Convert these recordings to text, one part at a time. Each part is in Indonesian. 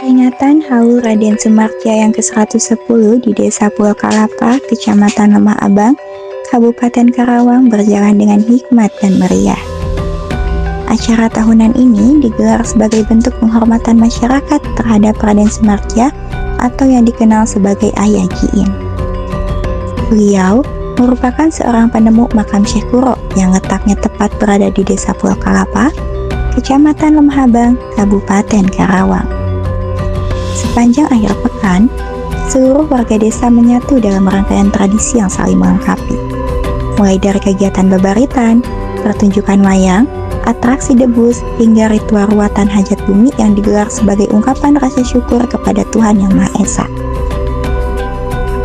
Peringatan Haul Raden Sumartja yang ke-110 di Desa Pulau Kalapa, Kecamatan Lemah Abang, Kabupaten Karawang berjalan dengan hikmat dan meriah. Acara tahunan ini digelar sebagai bentuk penghormatan masyarakat terhadap Raden Sumartja atau yang dikenal sebagai Ayah Jiin. Beliau merupakan seorang penemu makam Syekh Kuro yang letaknya tepat berada di Desa Pulau Kalapa, Kecamatan Lemah Abang, Kabupaten Karawang. Sepanjang akhir pekan, seluruh warga desa menyatu dalam rangkaian tradisi yang saling melengkapi. Mulai dari kegiatan babaritan, pertunjukan wayang, atraksi debus, hingga ritual ruatan hajat bumi yang digelar sebagai ungkapan rasa syukur kepada Tuhan Yang Maha Esa.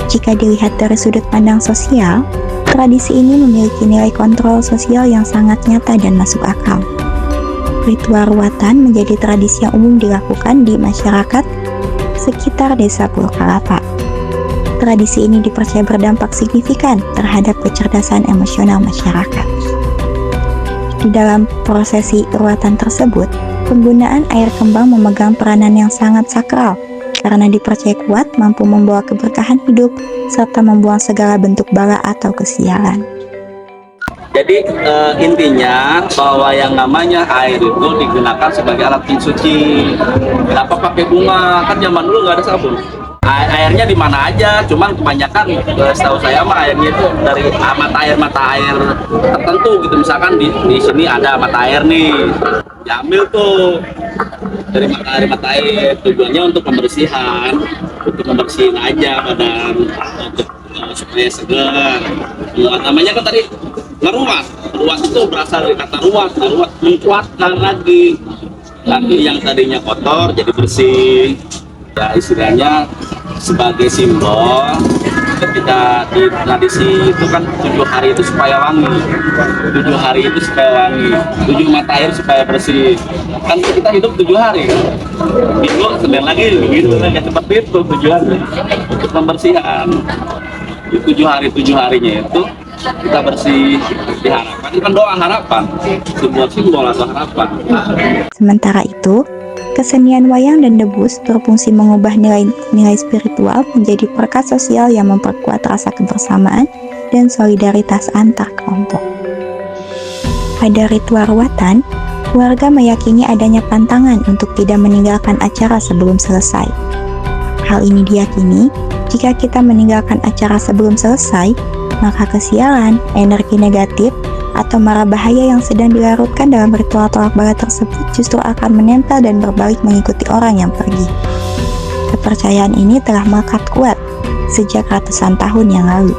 Jika dilihat dari sudut pandang sosial, tradisi ini memiliki nilai kontrol sosial yang sangat nyata dan masuk akal. Ritual ruatan menjadi tradisi yang umum dilakukan di masyarakat sekitar Desa Pulau Kalapa. Tradisi ini dipercaya berdampak signifikan terhadap kecerdasan emosional masyarakat. Di dalam prosesi ruatan tersebut, penggunaan air kembang memegang peranan yang sangat sakral karena dipercaya kuat mampu membawa keberkahan hidup serta membuang segala bentuk bala atau kesialan. Jadi intinya bahwa yang namanya air itu digunakan sebagai alat pensuci. Kenapa pakai bunga? Kan zaman dulu nggak ada sabun. Airnya di mana aja, cuman kebanyakan setahu saya mah airnya itu dari mata air tertentu gitu. Misalkan di sini ada mata air nih, diambil tuh dari mata air tujuannya untuk pembersihan, untuk membersihin aja badan untuk supaya segar. Namanya kan tadi ngeruat itu berasal dari kata ruat menguatkan lagi yang tadinya kotor jadi bersih. Ya istilahnya sebagai simbol ketika di tradisi itu kan 7 hari itu supaya wangi, 7 hari itu supaya wangi, 7 mata air supaya bersih. Kan kita hidup 7 hari, Minggu Senin lagi gitu kan, seperti itu tujuannya untuk pembersihan. Di 7 harinya itu kita bersih, diharapkan itu kan doa harapan, sebuah simbol atau harapan. Sementara itu, kesenian wayang dan debus berfungsi mengubah nilai spiritual menjadi perkat sosial yang memperkuat rasa kebersamaan dan solidaritas antar kelompok. Pada ritual ruatan, warga meyakini adanya pantangan untuk tidak meninggalkan acara sebelum selesai. Hal ini diyakini, jika kita meninggalkan acara sebelum selesai, maka kesialan, energi negatif, atau mara bahaya yang sedang dilarutkan dalam ritual tolak bala tersebut justru akan menempel dan berbalik mengikuti orang yang pergi. Kepercayaan ini telah melekat kuat sejak ratusan tahun yang lalu,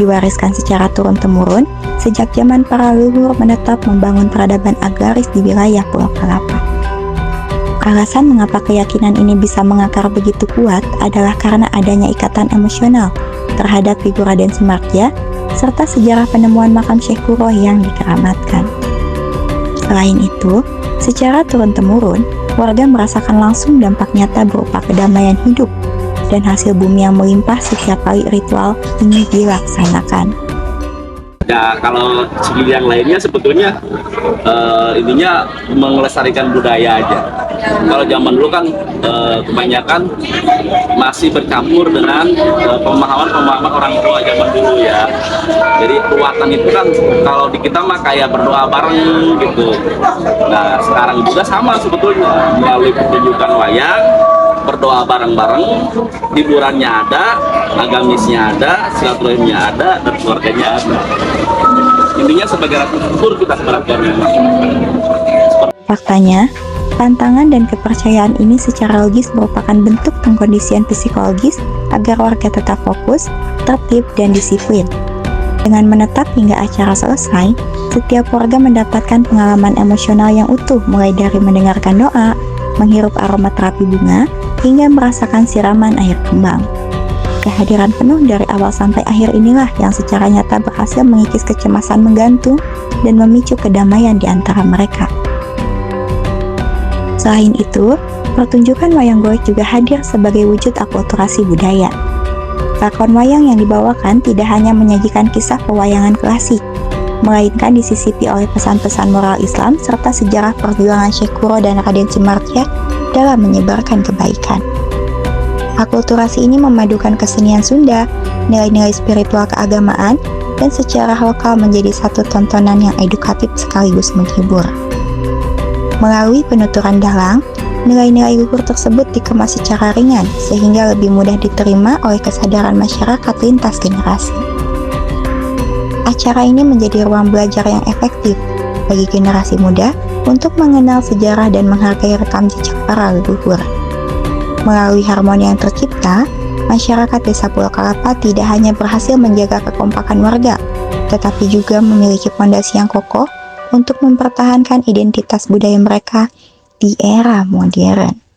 diwariskan secara turun-temurun sejak zaman para leluhur menetap membangun peradaban agraris di wilayah Pulau Kalapa. Alasan mengapa keyakinan ini bisa mengakar begitu kuat adalah karena adanya ikatan emosional terhadap figur Raden Sumartja serta sejarah penemuan makam Syekh Kuro yang dikeramatkan. Selain itu, secara turun-temurun, warga merasakan langsung dampak nyata berupa kedamaian hidup dan hasil bumi yang melimpah setiap kali ritual ini dilaksanakan. Ya kalau segi yang lainnya sebetulnya ininya melestarikan budaya aja. Kalau zaman dulu kan kebanyakan masih bercampur dengan pemahaman orang tua zaman dulu ya. Jadi ruatan itu kan kalau di kita mah kayak berdoa bareng gitu. Nah sekarang juga sama sebetulnya melalui pertunjukan wayang, berdoa bareng-bareng, hiburannya ada, agamisnya ada, silaturahimnya ada, dan keluarganya ada. Intinya sebagai rasa syukur kita kepada masyarakat. Faktanya, tantangan dan kepercayaan ini secara logis merupakan bentuk pengkondisian psikologis agar warga tetap fokus, tertib, dan disiplin. Dengan menetap hingga acara selesai, setiap warga mendapatkan pengalaman emosional yang utuh mulai dari mendengarkan doa, menghirup aroma terapi bunga, hingga merasakan siraman air kembang. Kehadiran penuh dari awal sampai akhir inilah yang secara nyata berhasil mengikis kecemasan menggantung dan memicu kedamaian di antara mereka. Selain itu, pertunjukan wayang golek juga hadir sebagai wujud akulturasi budaya. Lakon wayang yang dibawakan tidak hanya menyajikan kisah pewayangan klasik, melainkan disisipi oleh pesan-pesan moral Islam serta sejarah perjuangan Syekh Kuro dan Raden Sumartia dalam menyebarkan kebaikan. Akulturasi ini memadukan kesenian Sunda, nilai-nilai spiritual keagamaan, dan secara lokal menjadi satu tontonan yang edukatif sekaligus menghibur. Melalui penuturan dalang, nilai-nilai luhur tersebut dikemas secara ringan sehingga lebih mudah diterima oleh kesadaran masyarakat lintas generasi. Acara ini menjadi ruang belajar yang efektif bagi generasi muda untuk mengenal sejarah dan menghargai rekam jejak para leluhur. Melalui harmoni yang tercipta, masyarakat Desa Pulau Kalapa tidak hanya berhasil menjaga kekompakan warga, tetapi juga memiliki fondasi yang kokoh untuk mempertahankan identitas budaya mereka di era modern.